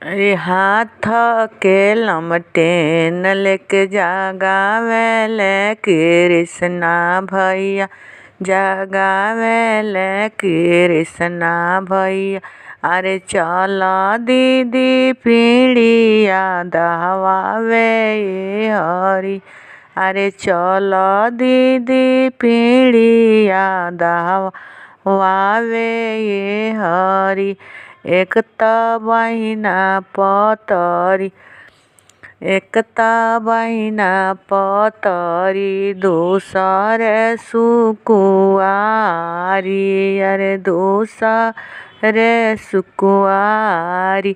अरे हाथ के लमटेन लेके जगावेले कृष्णा भैया, जगावेले कृष्णा भैया। अरे चल दीदी पीड़िया दहवावे ये हरी। अरे चल दीदी पीड़िया दहवावे ये हरी। एक त बहिना पतरी, एक त बहिना पतरी, दूसरे सुकुआरी। अरे दूसरे सुकुआरी।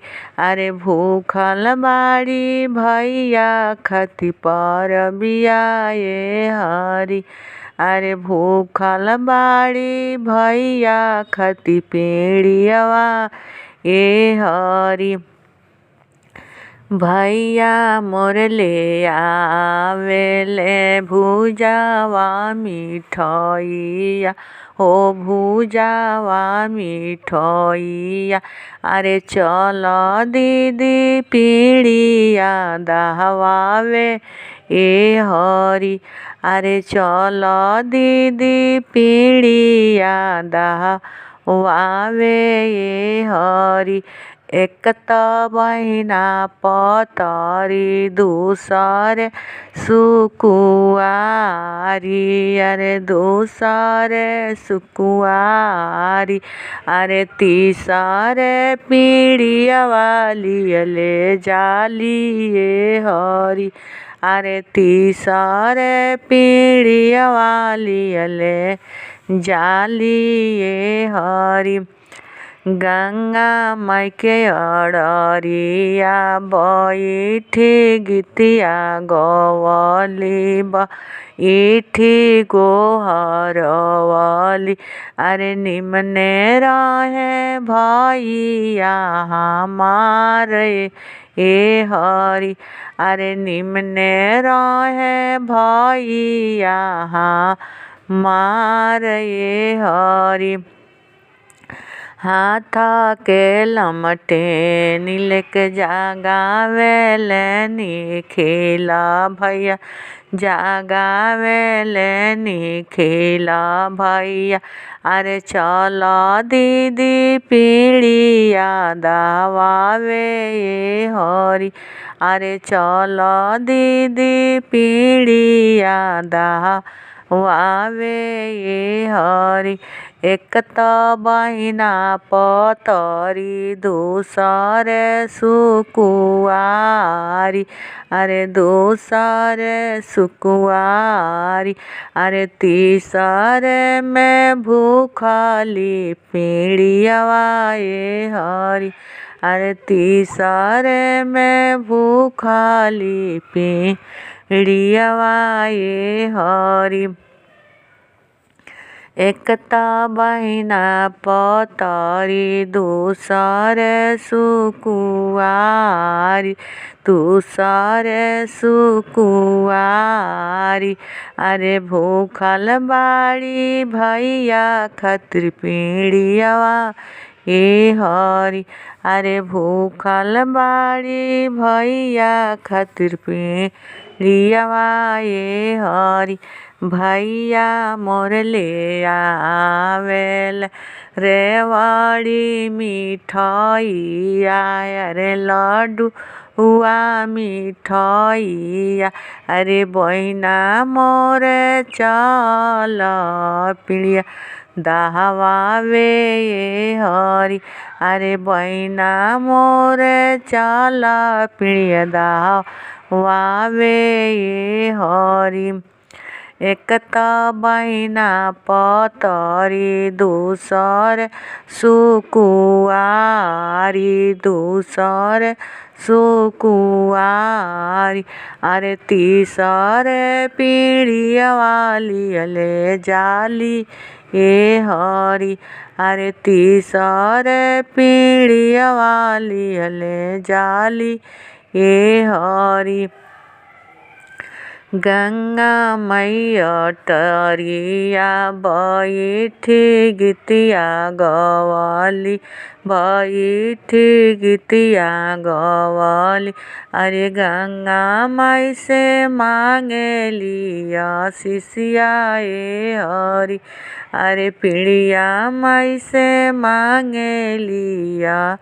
अरे भूखल बाड़ी भैया खती पर बिया ये हरी। अरे भूखल बाड़ी भैया खती पेड़ियावा ए हरी। भैया मोर ले आवेले भुजावा मिठैया, हो भुजावा मिठैया। अरे चल दीदी पीड़िया दहवावे ए हरी। अरे चल दीदी पीड़िया दहवावे ए हरी। एक त बहिना पतरी, दूसरे सुकुआरी। अरे दूसरे सुकुआरी। अरे तीसरे पीड़िया वाली ले जाली ये हरी। अरे तीसरे पीड़िया वाली ले जाली ये हरी। गंगा माई के अड़रिया बैठी गीतिया गवली बैठी गोहरवली। अरे निमने रहे भैया हमारे ए हरी। अरे निमने रहे भैया हमारे ए हरी। हाथ के लमटेन लेके जगावेले निखिला भैया, जगावेले निखिला भैया। अरे चल दीदी पीड़िया दहवावे ये हरी। अरे चल दीदी पीड़िया दहवावे ये हरी। एक त बहिना पतरी, दूसरे सुकुआरी। अरे दूसरे सुकुआरी। अरे तीसरे में भूखली पीड़ियावा ये हरी। अरे तीसरे में भूखली पीड़ियावा ये हरी। एक त बहिना पतरी, दूसरे सुकुआरी, दूसरे सुकुआरी। अरे भूखल बाड़ी भैया खतिर पीड़ियावा ए हरी। अरे भूखल बाड़ी भैया खतिर पीड़ियावा ए हरी। भैया मोर ले आवेले रेवड़ी मिठैया। अरे लड्डू हुआ मिठैया। अरे बहिना मोर चल पीड़िया दहवावे ये हरी। अरे बहिना मोर चल पीड़िया दहवावे ये हरी। एक त बहिना पतरी, दूसरे सुकुआरी, दूसरे सुकुआरी। अरे तीसरे पीड़िया वाली ले जाली ये हरी। अरे तीसरे पीड़िया वाली ले जाली ये हरी। गंगा मैया टरिया बैठी गीतिया गवाली, बैठी गीतिया गवाली। अरे गंगा माई से मांगे लिया शिष्या ए हरि, अरे पिड़िया माई से मांगे लिया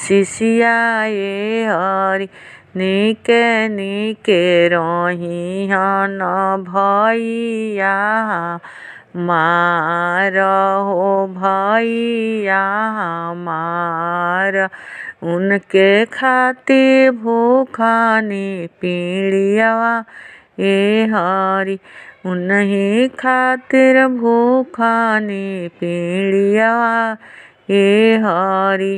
शिष्या ए हरि। निके निके रही हन भैया मार हो भैया मार, उनके खातिर भूखानी पीड़ियावा ए हरि, उन्हीं खातिर भूखानी पीड़ियावा ए हरि।